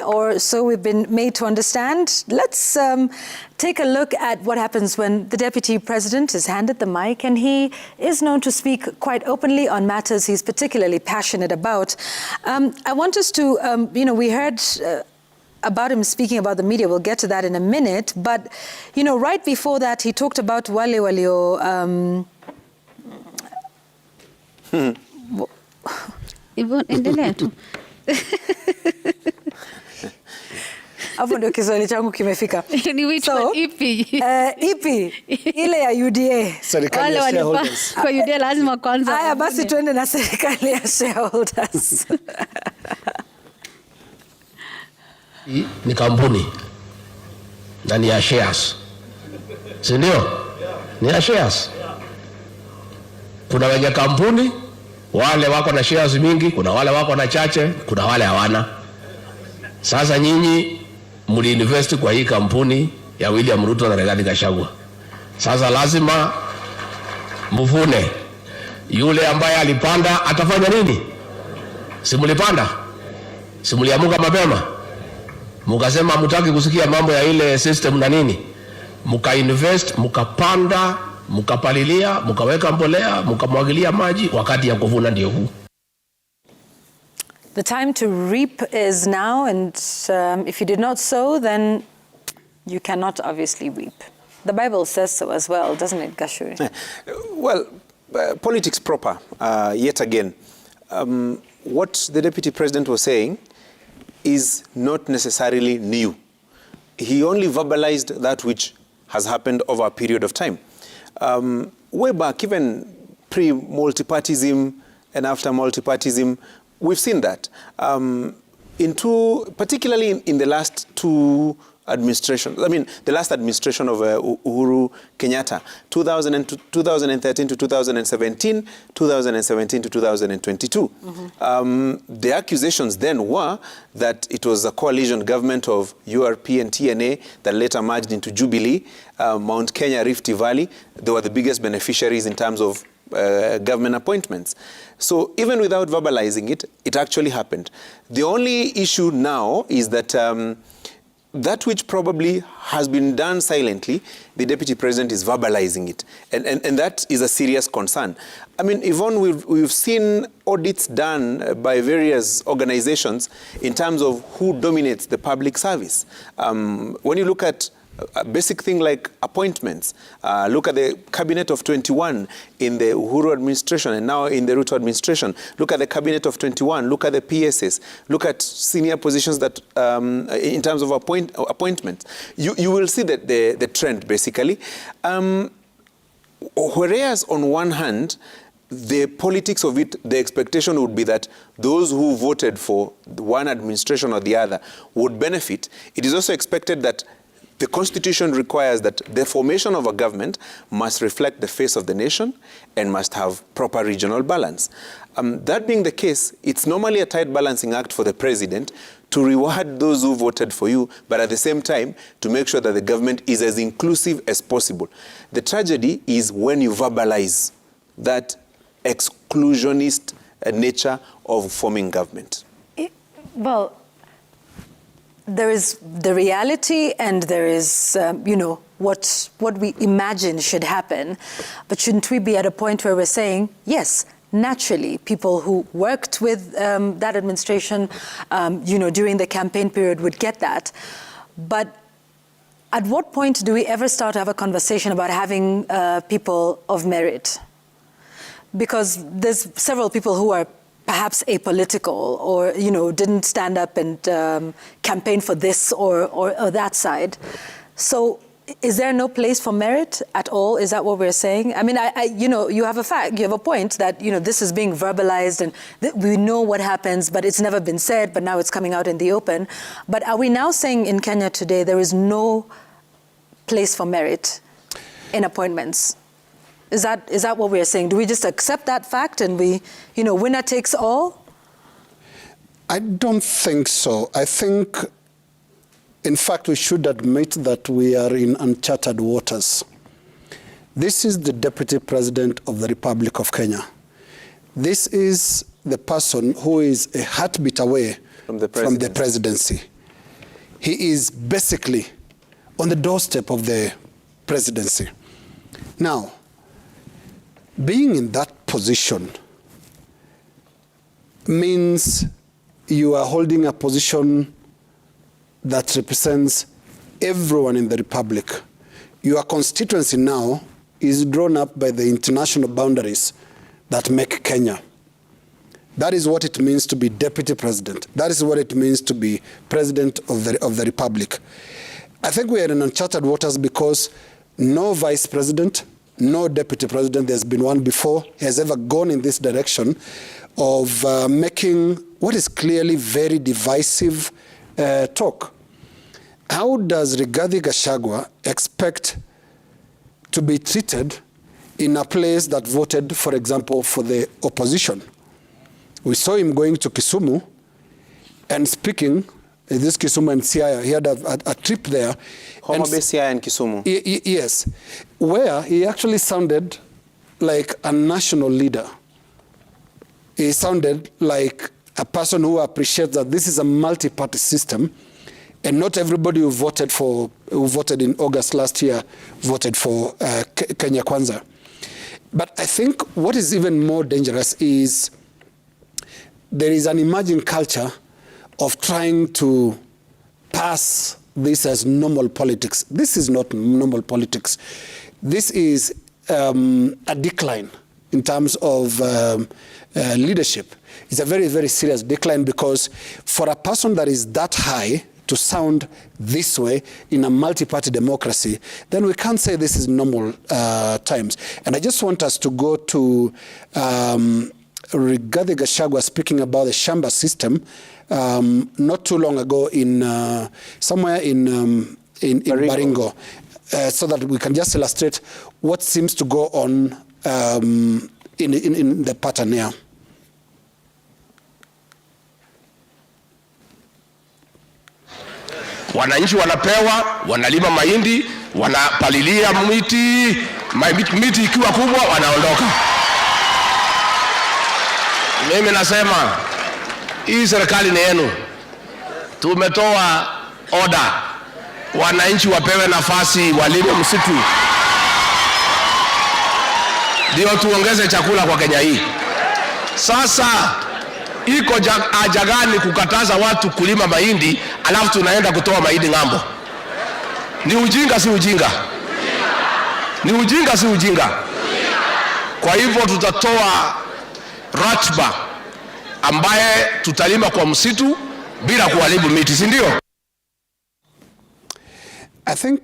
Or so we've been made to understand. Let's take a look at what happens when the deputy president is handed the mic, and he is known to speak quite openly on matters he's particularly passionate about. I want us to, we heard about him speaking about the media. We'll get to that in a minute. But, right before that, he talked about wale walio... Hapo ndio Kiswahili changu kimefika. Ni wito ipi? Ipi ile ya UDA. Serikali ya shareholders. Kwa UDA lazima kwanza. Haya basi tuende na serikali ya shareholders. Ni kampuni na ni ya shares. Si ndio? Ni ya shares. Kuna wenye kampuni, wale wako na shares mingi, kuna wale wako na chache, kuna wale hawana. Sasa nyinyi mliinvest kwa hii kampuni ya William Ruto na Rigathi Gachagua. Sasa lazima mvune. Yule ambaye alipanda atafanya nini? Si mlipanda? Si mliamuka mapema? Mukasema mutaki kusikia mambo ya ile system na nini? Mukainvest, mukapanda, mukapalilia, mukaweka mbolea, mukamwagilia maji, wakati ya kuvuna ndio huu. The time to reap is now, and if you did not sow, then you cannot obviously reap. The Bible says so as well, doesn't it, Gachagua? Well, politics proper, yet again. What the deputy president was saying is not necessarily new. He only verbalized that which has happened over a period of time. Way back, even pre-multipartism and after multipartism, we've seen that. Particularly in the last two administrations, the last administration of Uhuru Kenyatta, 2013 to 2017, 2017 to 2022. The accusations then were that it was a coalition government of URP and TNA that later merged into Jubilee, Mount Kenya, Rift Valley. They were the biggest beneficiaries in terms of government appointments. So even without verbalizing it, it actually happened. The only issue now is that that which probably has been done silently, the deputy president is verbalizing it. And that is a serious concern. Yvonne, we've seen audits done by various organizations in terms of who dominates the public service. When you look at a basic thing like appointments, look at the cabinet of 21 in the Uhuru administration and now in the Ruto administration. Look at the cabinet of 21, look at the PSS, look at senior positions that in terms of appointments. You will see that the trend basically. Whereas on one hand, the politics of it, the expectation would be that those who voted for one administration or the other would benefit. It is also expected that the Constitution requires that the formation of a government must reflect the face of the nation and must have proper regional balance. That being the case, it's normally a tight balancing act for the president to reward those who voted for you, but at the same time, to make sure that the government is as inclusive as possible. The tragedy is when you verbalize that exclusionist nature of forming government. Well, there is the reality and there is, what we imagine should happen. But shouldn't we be at a point where we're saying, yes, naturally, people who worked with that administration, during the campaign period would get that. But at what point do we ever start to have a conversation about having people of merit? Because there's several people who are perhaps apolitical or, didn't stand up and campaign for this or that side. So is there no place for merit at all? Is that what we're saying? You have a point that, this is being verbalized and we know what happens, but it's never been said, but now it's coming out in the open. But are we now saying in Kenya today there is no place for merit in appointments? Is that what we're saying? Do we just accept that fact and we, winner takes all? I don't think so. I think, in fact, we should admit that we are in uncharted waters. This is the Deputy President of the Republic of Kenya. This is the person who is a heartbeat away from the presidency. he is basically on the doorstep of the presidency. Now, being in that position means you are holding a position that represents everyone in the Republic. Your constituency now is drawn up by the international boundaries that make Kenya. That is what it means to be deputy president. That is what it means to be president of the Republic. I think we are in uncharted waters because no vice president, no deputy president, there's been one before, has ever gone in this direction of making what is clearly very divisive talk. How does Rigathi Gachagua expect to be treated in a place that voted, for example, for the opposition? We saw him going to Kisumu and speaking, this Kisumu and Siaya, he had a trip there. Homa Bay, Siaya and Kisumu. Yes, where he actually sounded like a national leader. He sounded like a person who appreciates that this is a multi-party system and not everybody who voted in August last year voted for Kenya Kwanza. But I think what is even more dangerous is there is an emerging culture of trying to pass this as normal politics. This is not normal politics. This is a decline in terms of leadership. It's a very, very serious decline because for a person that is that high to sound this way in a multi-party democracy, then we can't say this is normal times. And I just want us to go to Rigathi Gachagua speaking about the Shamba system not too long ago in somewhere in Baringo, so that we can just illustrate what seems to go on in the pattern here. Wananchi wanapewa, wanalima mahindi, wanapalilia miti ikiwa kubwa wanaondoka. Mimi nasema hii serikali ni yenu. Tumetoa order, wananchi wapewe nafasi walime msitu, ndio tuongeze chakula kwa Kenya hii. Sasa iko haja gani kukataza watu kulima mahindi alafu tunaenda kutoa mahindi ng'ambo? Ni ujinga si ujinga? Ni ujinga si ujinga? Kwa hivyo tutatoa ratiba ambaye tutalima kwa msitu bila kuharibu miti, si ndio? I think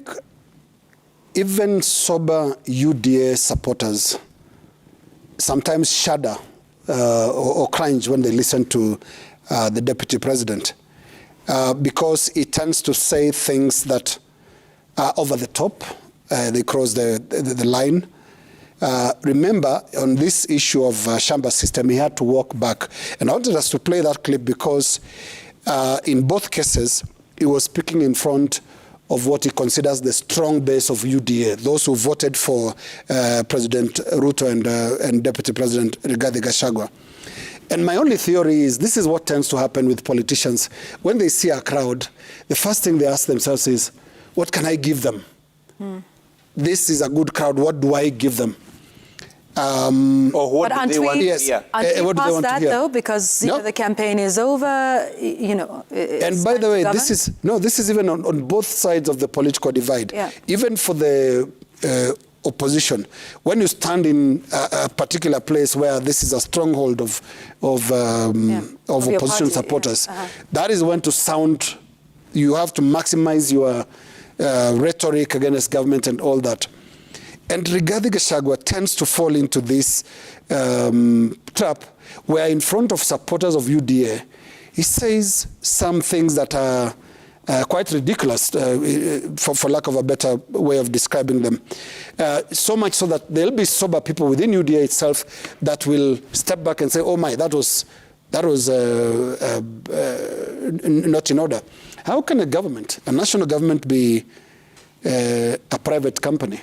even sober UDA supporters sometimes shudder or cringe when they listen to the deputy president because he tends to say things that are over the top. They cross the line. Remember, on this issue of Shamba system, he had to walk back. And I wanted us to play that clip because in both cases, he was speaking in front of what he considers the strong base of UDA, those who voted for President Ruto and Deputy President Rigathi Gachagua. And my only theory is this is what tends to happen with politicians. When they see a crowd, the first thing they ask themselves is, what can I give them? This is a good crowd, what do I give them? Or what do they want to hear? Aren't we What do they past want to that hear? though? Because you No. know, the campaign is over, you know. And by the way, this is even on both sides of the political divide. Yeah. Even for the opposition, when you stand in a particular place where this is a stronghold of opposition party, supporters, yeah. that is when to sound. You have to maximize your rhetoric against government and all that. And Rigathi Gachagua tends to fall into this trap where in front of supporters of UDA, he says some things that are quite ridiculous, for lack of a better way of describing them. So much so that there'll be sober people within UDA itself that will step back and say, oh my, that was not in order. How can a government, a national government, be a private company?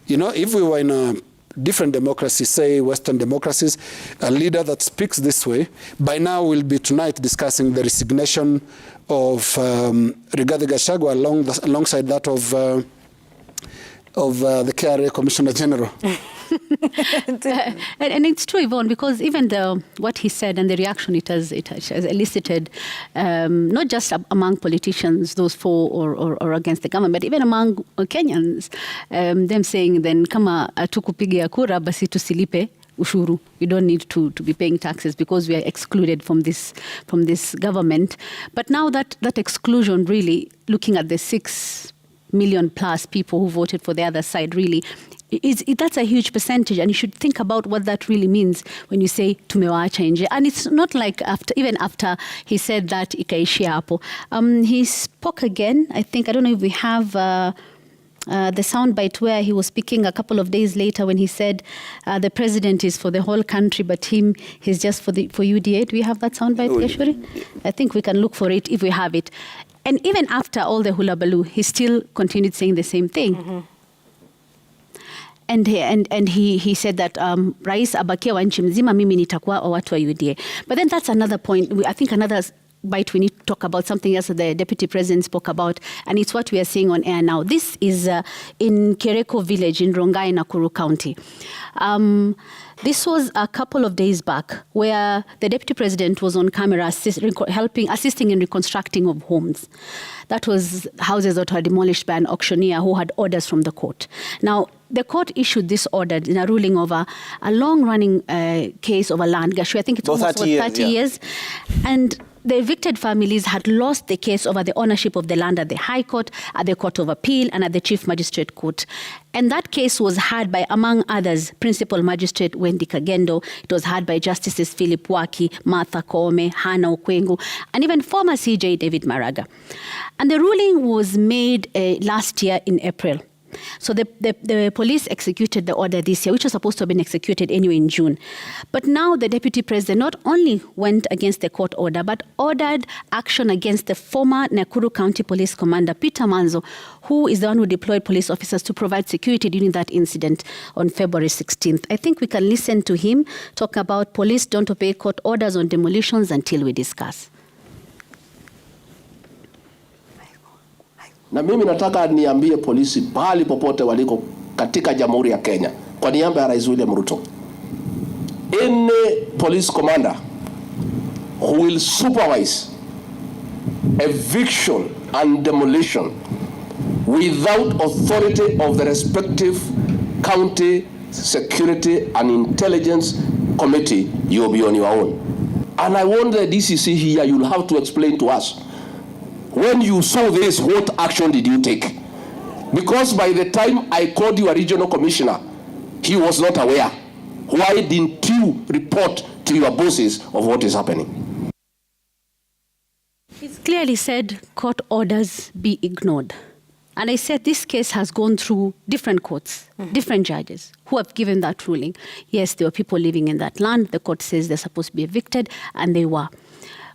You know, if we were in a different democracy, say Western democracies, a leader that speaks this way, by now we'll be tonight discussing the resignation of Rigathi Gachagua alongside that of the KRA Commissioner General. And it's true, Yvonne, because even what he said and the reaction it has elicited, not just among politicians, those for or against the government, but even among Kenyans, them saying, then kama tukupigia kura basi tusilipe ushuru. We don't need to be paying taxes because we are excluded from this government. But now that exclusion, really, looking at the 6 million plus people who voted for the other side, really, that's a huge percentage, and you should think about what that really means when you say tumewaacha nje. And it's not like even after he said that ikaishia hapo. He spoke again. I don't know if we have the soundbite where he was speaking a couple of days later when he said the president is for the whole country, but he's just for UDA. Do we have that soundbite, Yashuri? I think we can look for it if we have it. And even after all the hullabaloo, he still continued saying the same thing. Mm-hmm. And he said that Rais abakia wa nchi mzima, mimi nitakuwa watu wa UDA. But then that's another point. I think another bite we need to talk about something else that the Deputy President spoke about, and it's what we are seeing on air now. This is in Kereko village in Rongai, Nakuru County. This was a couple of days back where the Deputy President was on camera assisting in reconstructing of homes. That was houses that were demolished by an auctioneer who had orders from the court. Now, the court issued this order in a ruling over a long-running case of a land. Gashu, I think it's almost 30 years. And the evicted families had lost the case over the ownership of the land at the High Court, at the Court of Appeal, and at the Chief Magistrate Court. And that case was heard by, among others, Principal Magistrate Wendy Kagendo. It was heard by Justices Philip Waki, Martha Koome, Hannah Okwengu, and even former CJ David Maraga. And the ruling was made last year in April. So the police executed the order this year, which was supposed to have been executed anyway in June. But now the Deputy President not only went against the court order, but ordered action against the former Nakuru County Police Commander, Peter Manzo, who is the one who deployed police officers to provide security during that incident on February 16th. I think we can listen to him talk about police don't obey court orders on demolitions until we discuss. Na mimi nataka niambie polisi pahali popote waliko katika Jamhuri ya Kenya kwa niaba ya Rais William Ruto. Any police commander who will supervise eviction and demolition without authority of the respective county security and intelligence committee, you'll be on your own. And I want the DCC here, you'll have to explain to us, when you saw this, what action did you take? Because by the time I called your regional commissioner, he was not aware. Why didn't you report to your bosses of what is happening? He's clearly said court orders be ignored. And I said this case has gone through different courts, different judges who have given that ruling. Yes, there were people living in that land. The court says they're supposed to be evicted, and they were.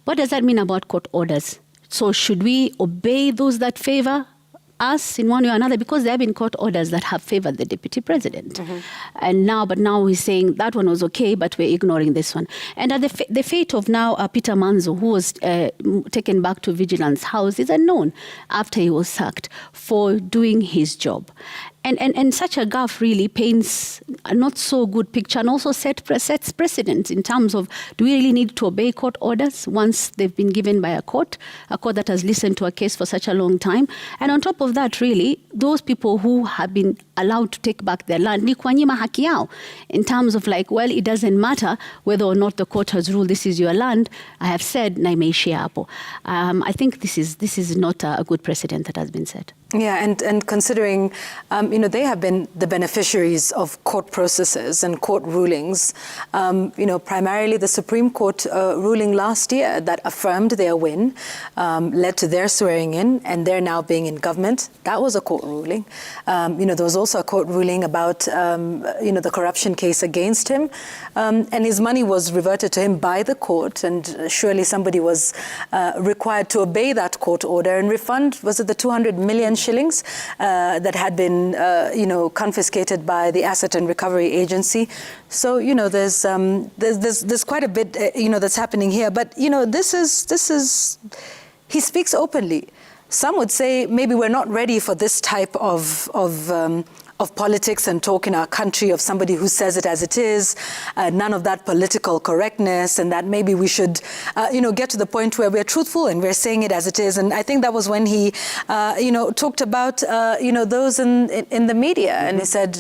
What does that mean about court orders? So should we obey those that favor us in one way or another? Because there have been court orders that have favored the Deputy President. And now he's saying that one was okay, but we're ignoring this one. And the fate of now Peter Manzo, who was taken back to Vigilance House, is unknown after he was sacked for doing his job. And such a gaffe really paints a not so good picture, and also sets precedents in terms of, do we really need to obey court orders once they've been given by a court that has listened to a case for such a long time? And on top of that, really, those people who have been allowed to take back their land, ni kuwanyima haki yao, in terms of like, well, it doesn't matter whether or not the court has ruled this is your land. I have said, na imeishia hapo. I think this is not a good precedent that has been set. Yeah, and considering, they have been the beneficiaries of court processes and court rulings. Primarily the Supreme Court ruling last year that affirmed their win, led to their swearing in, and they're now being in government. That was a court ruling. There was also a court ruling about, the corruption case against him, and his money was reverted to him by the court, and surely somebody was required to obey that court order and refund, was it the 200 million shillings that had been, confiscated by the Asset and Recovery Agency. So, there's quite a bit, that's happening here. But, he speaks openly. Some would say maybe we're not ready for this type of politics and talk in our country, of somebody who says it as it is, none of that political correctness, and that maybe we should, get to the point where we're truthful and we're saying it as it is. And I think that was when he, talked about, those in the media, and he said,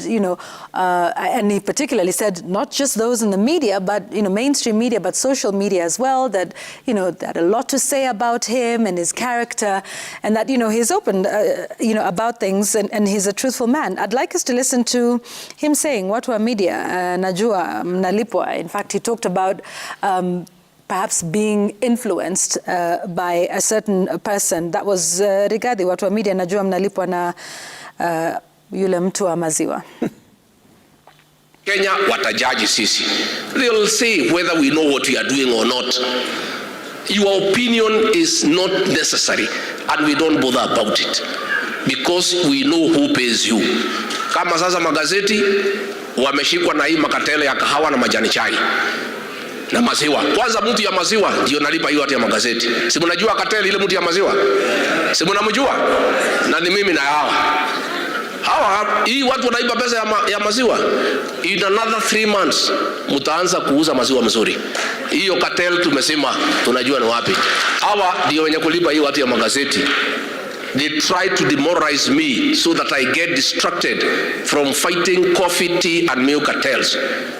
and he particularly said not just those in the media, but mainstream media, but social media as well. That that a lot to say about him and his character, and that he's open, about things, and he's a truthful man. I'd like us to listen to him saying, watu wa media, najua mnalipwa. In fact, he talked about perhaps being influenced by a certain person. That was Rigathi, watu wa media, najua mnalipwa na yule mtu wa maziwa. Kenya watajaji sisi. They will say whether we know what we are doing or not. Your opinion is not necessary, and we don't bother about it, because we know who pays you. Kama sasa magazeti wameshikwa na hii makatele ya kahawa na majani chai na maziwa. Kwanza mtu ya maziwa ndio nalipa hiyo hati ya magazeti. Si mnajua katele ile mtu ya maziwa? Si mnamjua? Na ni mimi na hawa hii watu wanaiba pesa ya maziwa. In another 3 months mtaanza kuuza maziwa mzuri. Hiyo katele tumesema tunajua ni wapi. Hawa ndio wenye kulipa hiyo hati ya magazeti. They try to demoralize me so that I get distracted from fighting coffee, tea, and milk cartels.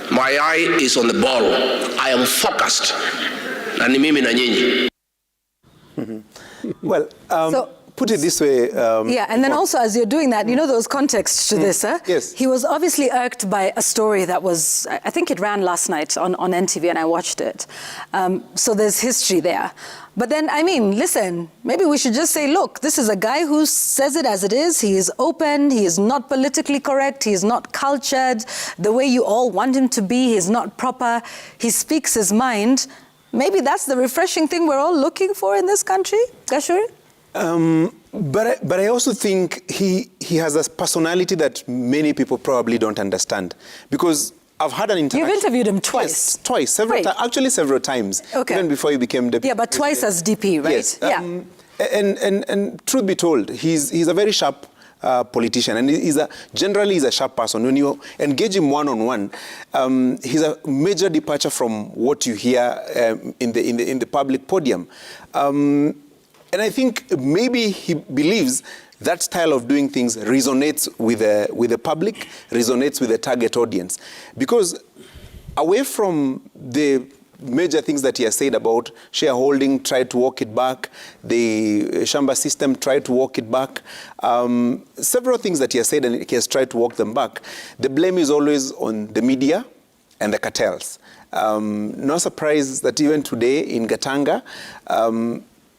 My eye is on the ball. I am focused. Na ni mimi na nyinyi. Well, put it this way. And then also, as you're doing that, there was context to this. Yes. He was obviously irked by a story that was, I think it ran last night on NTV, and I watched it. So there's history there. But then, listen, maybe we should just say, look, this is a guy who says it as it is. He is open. He is not politically correct. He is not cultured the way you all want him to be. He is not proper. He speaks his mind. Maybe that's the refreshing thing we're all looking for in this country, Gachagua? But I also think he has a personality that many people probably don't understand, because I've had an interaction. You've interviewed him twice. Yes, twice, several times. Okay. Even before he became deputy. Yeah, but twice as DP, right? Yes. And truth be told, he's a very sharp politician, and generally he's a sharp person. When you engage him one-on-one, he's a major departure from what you hear in the public podium. And I think maybe he believes that style of doing things resonates with the public, resonates with the target audience. Because away from the major things that he has said about shareholding, tried to walk it back, the Shamba system, tried to walk it back, several things that he has said, and he has tried to walk them back, the blame is always on the media and the cartels. No surprise that even today in Gatanga,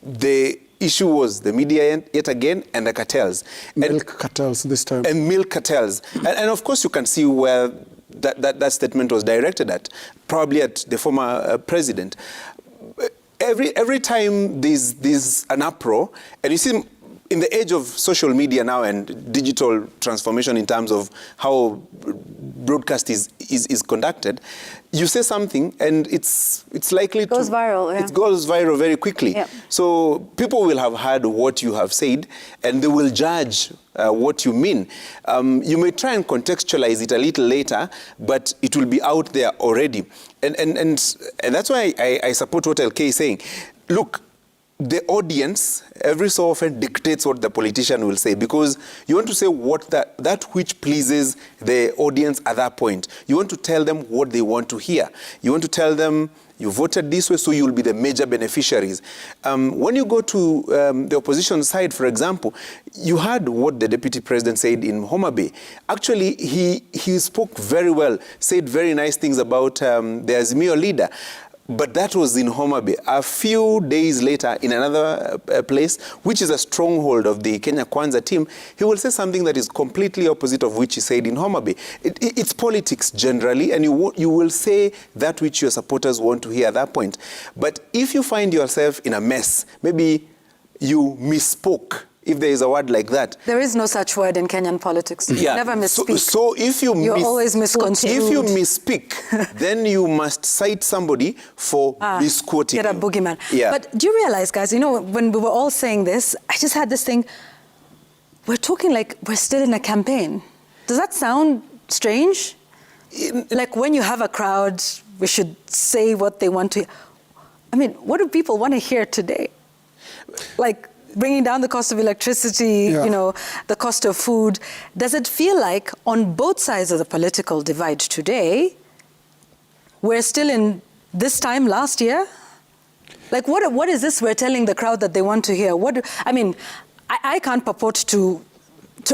the issue was the media yet again and the cartels. Milk cartels this time. And milk cartels. And of course you can see where that statement was directed at, probably at the former president. Every time there's an uproar, and you see in the age of social media now and digital transformation in terms of how broadcast is conducted, you say something and it's likely it goes viral. Yeah. It goes viral very quickly. Yeah. So people will have heard what you have said, and they will judge what you mean. You may try and contextualize it a little later, but it will be out there already. And that's why I support what LK is saying. Look, the audience every so often dictates what the politician will say, because you want to say what that which pleases the audience at that point. You want to tell them what they want to hear. You want to tell them you voted this way, so you'll be the major beneficiaries. When you go to the opposition side, for example, you heard what the deputy president said in Homa Bay. Actually, he spoke very well, said very nice things about the Azimio leader. But that was in Homa Bay. A few days later, in another place, which is a stronghold of the Kenya Kwanza team, he will say something that is completely opposite of which he said in Homa Bay. It's politics generally, and you will say that which your supporters want to hear at that point. But if you find yourself in a mess, maybe you misspoke if there is a word like that. There is no such word in Kenyan politics. You never misspeak. So if You're always misconstrued. If you misspeak, then you must cite somebody for misquoting. Get a boogeyman. Yeah. But do you realize, guys, you know, when we were all saying this, I just had this thing, we're talking like we're still in a campaign. Does that sound strange? Like when you have a crowd, we should say what they want to. I mean, what do people want to hear today? Like bringing down the cost of electricity, you know, the cost of food. Does it feel like on both sides of the political divide today, we're still in this time last year? Like what is this we're telling the crowd that they want to hear? I mean, I can't purport to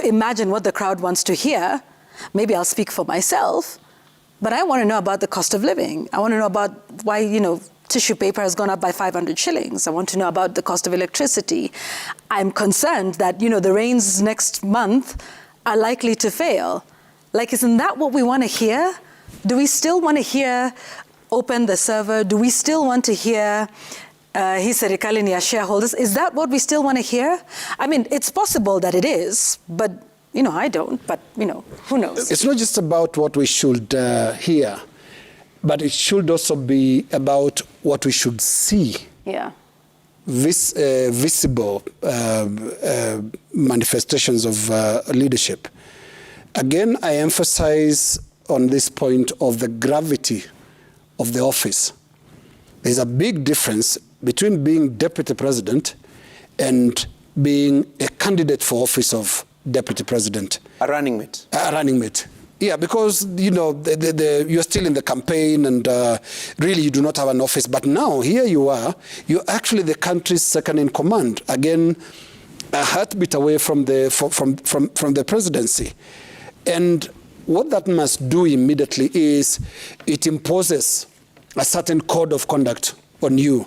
imagine what the crowd wants to hear. Maybe I'll speak for myself, but I want to know about the cost of living. I want to know about why, you know, tissue paper has gone up by 500 shillings. I want to know about the cost of electricity. I'm concerned that, you know, the rains next month are likely to fail. Like, isn't that what we want to hear? Do we still want to hear open the server? Do we still want to hear hii serikali ni ya shareholders? Is that what we still want to hear? I mean, it's possible that it is, but, you know, I don't. But, you know, who knows? It's not just about what we should hear, but it should also be about what we should see. Yeah. Visible manifestations of leadership. Again, I emphasize on this point of the gravity of the office. There's a big difference between being deputy president and being a candidate for office of deputy president. A running mate. A running mate. Yeah, because, you know, you're still in the campaign and really you do not have an office. But now, here you are, you're actually the country's second in command. Again, a heartbeat away from the presidency. And what that must do immediately is it imposes a certain code of conduct on you.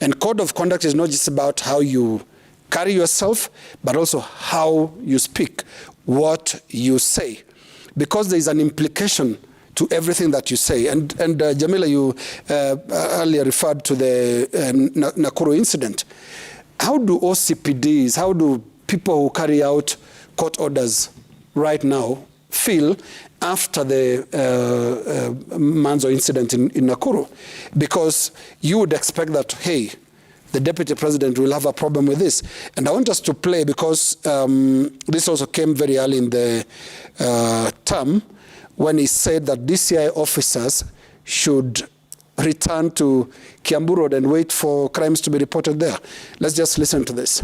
And code of conduct is not just about how you carry yourself, but also how you speak, what you say. Because there is an implication to everything that you say. And Jamila, you earlier referred to the Nakuru incident. How do OCPDs, how do people who carry out court orders right now feel after the Manzo incident in Nakuru? Because you would expect that, hey, the deputy president will have a problem with this. And I want us to play, because this also came very early in the term, when he said that DCI officers should return to Kiambu Road and wait for crimes to be reported there. Let's just listen to this.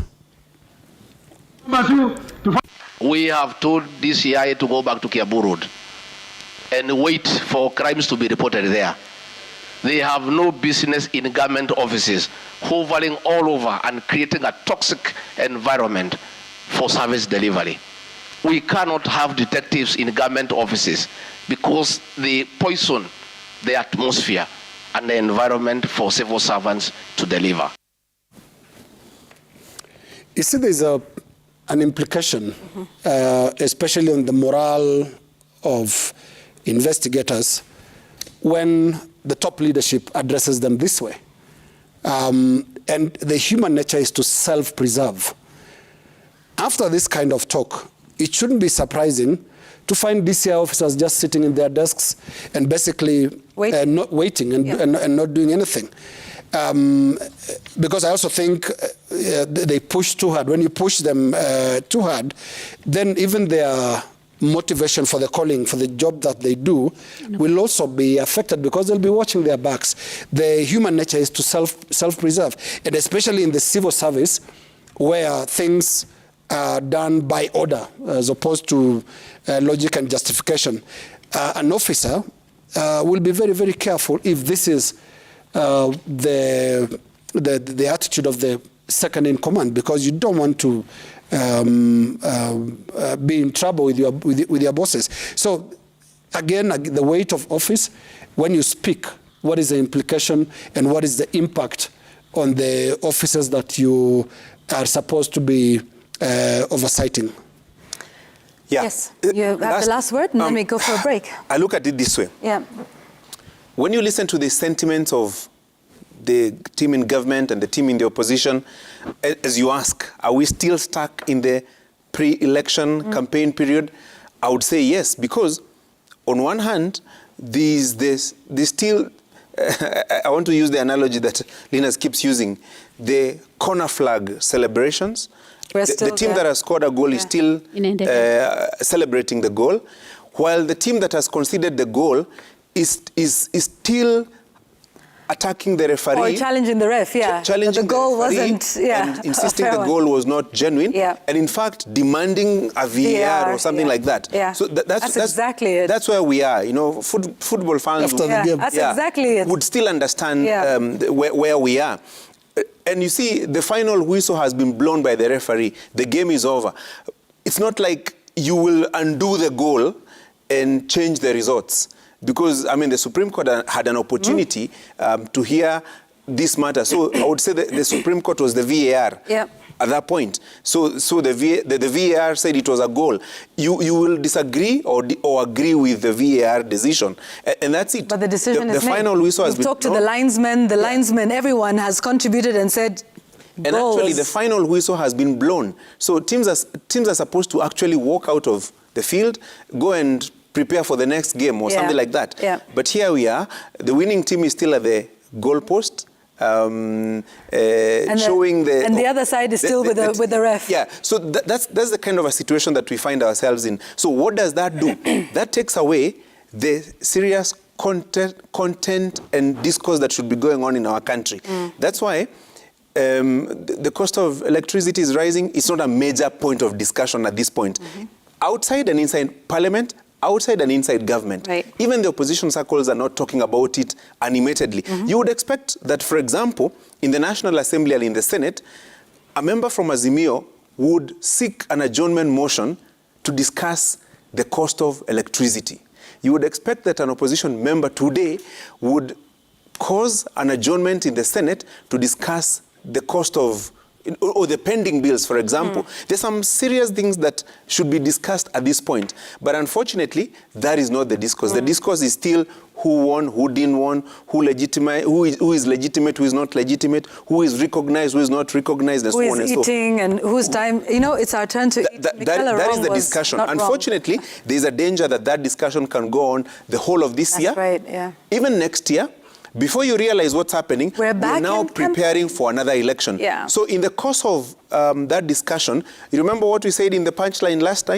We have told DCI to go back to Kiambu Road and wait for crimes to be reported there. They have no business in government offices, hovering all over and creating a toxic environment for service delivery. We cannot have detectives in government offices because they poison the atmosphere and the environment for civil servants to deliver. You see, there's an implication, especially on the morale of investigators, when the top leadership addresses them this way. And the human nature is to self-preserve. After this kind of talk, it shouldn't be surprising to find DCI officers just sitting in their desks and basically not waiting and not doing anything. Because I also think they push too hard. When you push them too hard, then even their motivation for the calling, for the job that they do, will also be affected, because they'll be watching their backs. The human nature is to self-preserve, and especially in the civil service, where things are done by order as opposed to logic and justification. An officer will be very, very careful if this is the attitude of the second in command, because you don't want to be in trouble with your bosses. So again, the weight of office, when you speak, what is the implication and what is the impact on the officers that you are supposed to be oversighting? Yeah. Yes, you have the last word, and then we go for a break. I look at it this way. Yeah. When you listen to the sentiments of the team in government and the team in the opposition, as you ask, are we still stuck in the pre-election campaign period? I would say yes, because on one hand, these still, I want to use the analogy that Linus keeps using, the corner flag celebrations. The team that has scored a goal is still celebrating the goal, while the team that has conceded the goal is still attacking the referee. Or challenging the ref, Challenging the goal the referee wasn't, and insisting the goal was not genuine. Yeah. And in fact, demanding a VAR or something like that. Yeah. So that's exactly it. That's where we are. You know, football fans After the game. That's exactly it. would still understand where we are. And you see, the final whistle has been blown by the referee. The game is over. It's not like you will undo the goal and change the results. Because, I mean, the Supreme Court had an opportunity to hear this matter. So I would say that the Supreme Court was the VAR at that point. So the VAR said it was a goal. You will disagree or agree with the VAR decision. And that's it. But the decision is made. The final whistle has been talked to the linesmen, linesmen, everyone has contributed and said and goals. Actually, the final whistle has been blown. So teams are supposed to actually walk out of the field, go and prepare for the next game or something like that. Yeah. But here we are. The winning team is still at the goal post, showing the... And the other side is still with the ref. Yeah, so that's the kind of a situation that we find ourselves in. So what does that do? That takes away the serious content and discourse that should be going on in our country. That's why the cost of electricity is rising. It's not a major point of discussion at this point. Outside and inside Parliament, outside and inside government. Right. Even the opposition circles are not talking about it animatedly. You would expect that, for example, in the National Assembly and in the Senate, a member from Azimio would seek an adjournment motion to discuss the cost of electricity. You would expect that an opposition member today would cause an adjournment in the Senate to discuss the cost of or the pending bills, for example. There's some serious things that should be discussed at this point. But unfortunately, that is not the discourse. The discourse is still who won, who didn't won, who is legitimate, who is not legitimate, who is recognized, who is not recognized, and so on and so forth. Who is eating and whose time, it's our turn to eat. That is the discussion. Unfortunately, there's a danger that discussion can go on the whole of this year. That's right, yeah. Even next year. Before you realize what's happening, we're now preparing for another election. Yeah. So in the course of that discussion, you remember what we said in the punchline last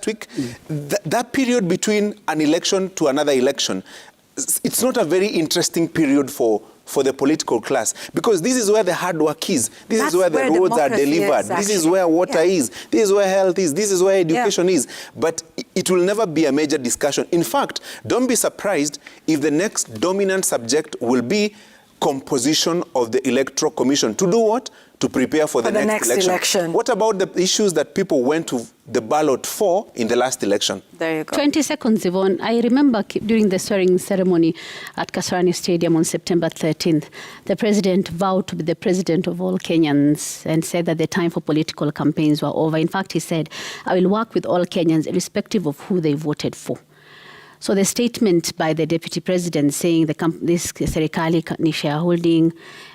week? That period between an election to another election, it's not a very interesting period for the political class, because this is where the hard work is. This is where the roads are delivered. This is where water is. This is where health is. This is where education is. But it will never be a major discussion. In fact, don't be surprised if the next dominant subject will be composition of the Electoral Commission. To do what? To prepare for the next election. What about the issues that people went to the ballot for in the last election? There you go. 20 seconds, Yvonne. I remember during the swearing ceremony at Kasarani Stadium on September 13th, the president vowed to be the president of all Kenyans and said that the time for political campaigns were over. In fact, he said, I will work with all Kenyans irrespective of who they voted for. So the statement by the deputy president saying this serikali ni shareholding,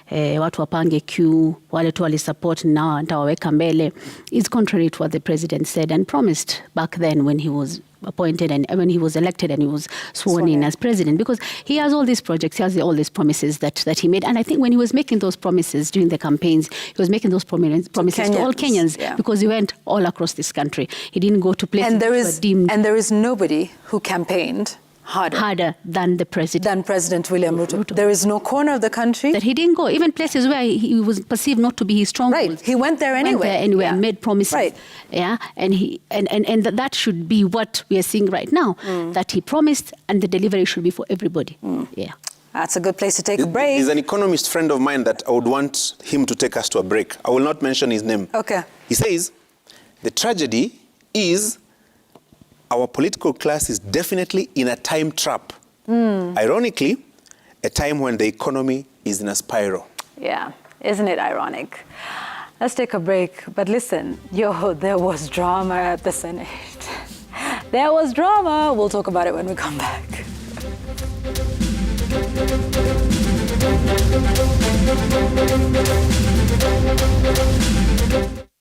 watu wapange queue, wale tu wali support na nitawaweka mbele, is contrary to what the president said and promised back then when he was appointed and when he was elected and he was sworn in as president, because he has all these projects, he has all these promises that he made. And I think when he was making those promises during the campaigns, he was making those promises to all Kenyans, because he went all across this country. He didn't go to places that were deemed... And there is nobody who campaigned harder than the president. Than President William Ruto. There is no corner of the country that he didn't go, even places where he was perceived not to be his stronghold. Right, he went there anyway. And made promises. Right. Yeah, and that should be what we are seeing right now, that he promised, and the delivery should be for everybody. Yeah. That's a good place to take a break. There's an economist friend of mine that I would want him to take us to a break. I will not mention his name. Okay. He says, the tragedy is our political class is definitely in a time trap. Ironically, a time when the economy is in a spiral. Yeah, isn't it ironic? Let's take a break. But listen, there was drama at the Senate. There was drama. We'll talk about it when we come back.